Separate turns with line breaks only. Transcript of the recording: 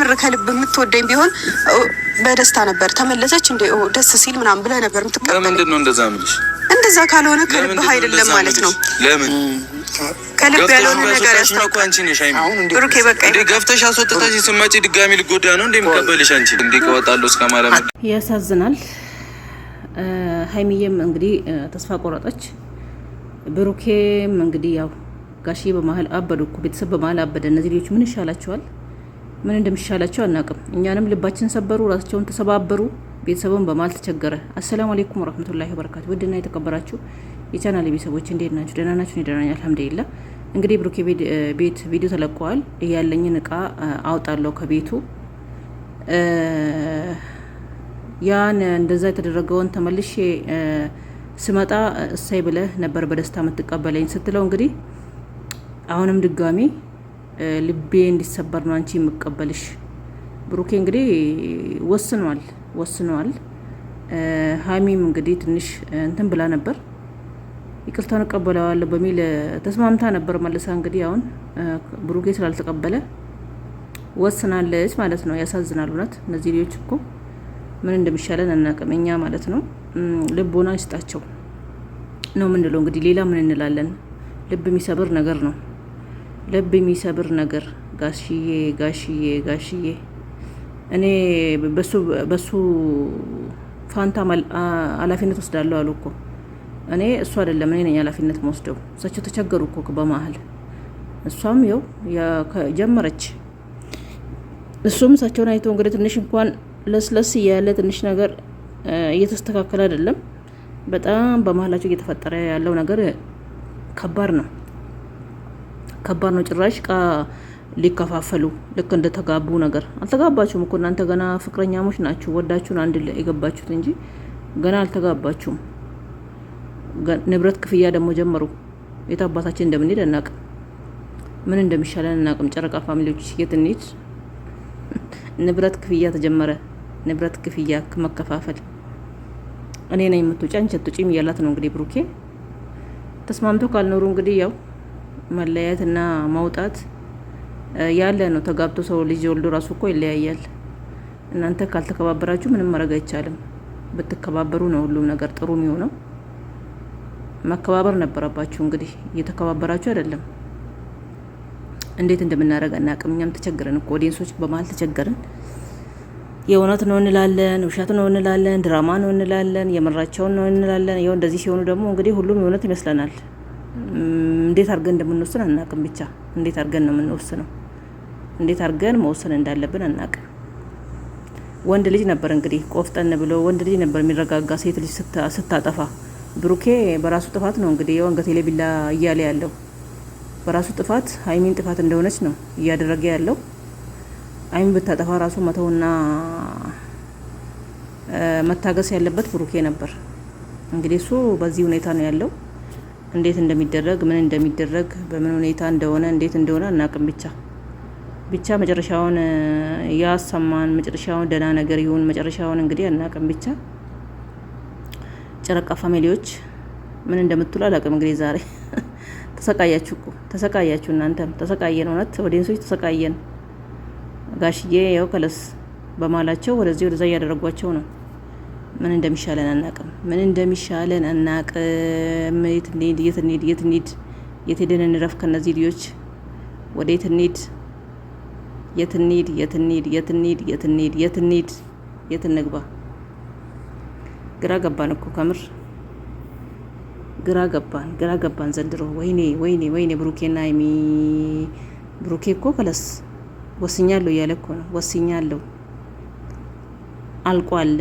የምር ከልብ የምትወደኝ ቢሆን በደስታ ነበር ተመለሰች እንዴ ደስ ሲል ምናምን ብለህ ነበር የምትቀበል።
ለምንድን ነው እንደዛ የምልሽ?
እንደዛ ካልሆነ ከልብ አይደለም ማለት ነው።
ለምን
ከልብ ያልሆነ ነገር ያስታውቃል።
አንቺ ነሽ አይሚ
ብሩኬ በቃ
እንዴ ገፍተሽ አስወጥተሽ ስመጪ ድጋሚ ልጎዳ ነው እንዴ የምቀበልሽ? አንቺ እንዴ ከወጣለሁ እስከማለት
ያሳዝናል። ሀይሚዬም እንግዲህ ተስፋ ቆረጠች። ብሩኬም እንግዲህ ያው ጋሺ በመሀል አበዱ እኮ ቤተሰብ በመሀል አበደ። እነዚህ ልጆች ምን ይሻላቸዋል? ምን እንደሚሻላቸው አናውቅም። እኛንም ልባችን ሰበሩ፣ ራሳቸውን ተሰባበሩ፣ ቤተሰቡን በመሀል ተቸገረ። አሰላሙ አለይኩም ወራህመቱላሂ ወበረካቱ። ውድና የተከበራችሁ የቻናል ቤተሰቦች እንዴት ናችሁ? ደህና ናችሁ? እኔ ደህና ነኝ አልሐምዱሊላህ። እንግዲህ ብሩኬ ቤት ቪዲዮ ተለቀዋል። ያለኝን እቃ አውጣለሁ ከቤቱ ያን እንደዛ የተደረገውን ተመልሼ ስመጣ እሳይ ብለህ ነበር በደስታ የምትቀበለኝ ስትለው እንግዲህ አሁንም ድጋሚ ልቤ እንዲሰበር ነው አንቺ የምቀበልሽ። ብሩኬ እንግዲህ ወስኗል። ሀይሚም እንግዲህ ትንሽ እንትን ብላ ነበር ይቅርታን እቀበለዋለሁ በሚል ተስማምታ ነበር መልሳ። እንግዲህ አሁን ብሩኬ ስላልተቀበለ ወስናለች ማለት ነው። ያሳዝናል እውነት። እነዚህ ልጆች እኮ ምን እንደሚሻለን አናውቅም እኛ ማለት ነው። ልቦና ይስጣቸው ነው ምንለው። እንግዲህ ሌላ ምን እንላለን? ልብ የሚሰብር ነገር ነው። ልብ የሚሰብር ነገር ጋሽዬ እኔ በሱ ፋንታ ኃላፊነት ወስዳለሁ አሉ እኮ። እኔ እሱ አይደለም እኔ ነኝ ኃላፊነት መወስደው። እሳቸው ተቸገሩ እኮ በመሀል። እሷም ያው ጀመረች። እሱም እሳቸውን አይቶ እንግዲህ ትንሽ እንኳን ለስለስ እያለ ትንሽ ነገር እየተስተካከለ አይደለም። በጣም በመሀላቸው እየተፈጠረ ያለው ነገር ከባድ ነው። ጭራሽ ሊከፋፈሉ ልክ እንደተጋቡ ነገር አልተጋባችሁም እኮ እናንተ ገና ፍቅረኛሞች ናችሁ። ወዳችሁን አንድ የገባችሁት እንጂ ገና አልተጋባችሁም። ንብረት ክፍያ ደግሞ ጀመሩ። የት አባታችን እንደምንሄድ አናውቅም። ምን እንደሚሻለን አናውቅም። ጨረቃ ፋሚሊዎች የት እንሂድ? ንብረት ክፍያ ተጀመረ። ንብረት ክፍያ መከፋፈል። እኔ ነኝ የምትወጪ አንቺ አትወጪም እያላት ነው እንግዲህ ብሩኬ። ተስማምተው ካልኖሩ እንግዲህ ያው መለያየትና ማውጣት ያለ ነው። ተጋብቶ ሰው ልጅ ወልዶ ራሱ እኮ ይለያያል። እናንተ ካልተከባበራችሁ ምንም ማድረግ አይቻልም። ብትከባበሩ ነው ሁሉም ነገር ጥሩ የሚሆነው። መከባበር ነበረባችሁ። እንግዲህ እየተከባበራችሁ አይደለም። እንዴት እንደምናደርግ አናውቅም። እኛም ተቸገረን እኮ ኦዲየንሶች በመሀል ተቸገረን። የእውነት ነው እንላለን፣ ውሸት ነው እንላለን፣ ድራማ ነው እንላለን፣ የምራቸውን ነው እንላለን። ይኸው እንደዚህ ሲሆኑ ደግሞ እንግዲህ ሁሉም የእውነት ይመስለናል። እንዴት አድርገን እንደምንወስን አናውቅም። ብቻ እንዴት አድርገን ነው የምንወስነው? እንዴት አድርገን መወሰን እንዳለብን አናውቅም። ወንድ ልጅ ነበር እንግዲህ ቆፍጠን ብሎ ወንድ ልጅ ነበር የሚረጋጋ ሴት ልጅ ስታጠፋ። ብሩኬ በራሱ ጥፋት ነው እንግዲህ የወንገቴ ላይ ቢላ እያለ ያለው በራሱ ጥፋት ሀይሚን ጥፋት እንደሆነች ነው እያደረገ ያለው። ሀይሚን ብታጠፋ ራሱ መተውና መታገስ ያለበት ብሩኬ ነበር። እንግዲህ እሱ በዚህ ሁኔታ ነው ያለው። እንዴት እንደሚደረግ ምን እንደሚደረግ በምን ሁኔታ እንደሆነ እንዴት እንደሆነ አናውቅም። ብቻ መጨረሻውን ያሰማን። መጨረሻውን ደህና ነገር ይሁን። መጨረሻውን እንግዲህ አናውቅም። ብቻ ጨረቃ ፋሚሊዎች ምን እንደምትሉ አላውቅም። እንግዲህ ዛሬ ተሰቃያችሁ እኮ ተሰቃያችሁ። እናንተም ተሰቃየን። እውነት ኦዲየንሶች ተሰቃየን። ጋሽዬ ያው ከለስ በማላቸው ወደዚህ ወደዛ እያደረጓቸው ነው። ምን እንደሚሻለን አናውቅም። የት እንሂድ? የት ሄደን እንረፍ ከነዚህ ልጆች? ወዴት እንሂድ? የት እንግባ? ግራ ገባን እኮ ከምር ግራ ገባን ዘንድሮ። ወይኔ ብሩኬና ሀይሚ። ብሩኬ እኮ ከለስ ወስኛለሁ እያለ እኮ ነው። ወስኛለሁ አልቋል።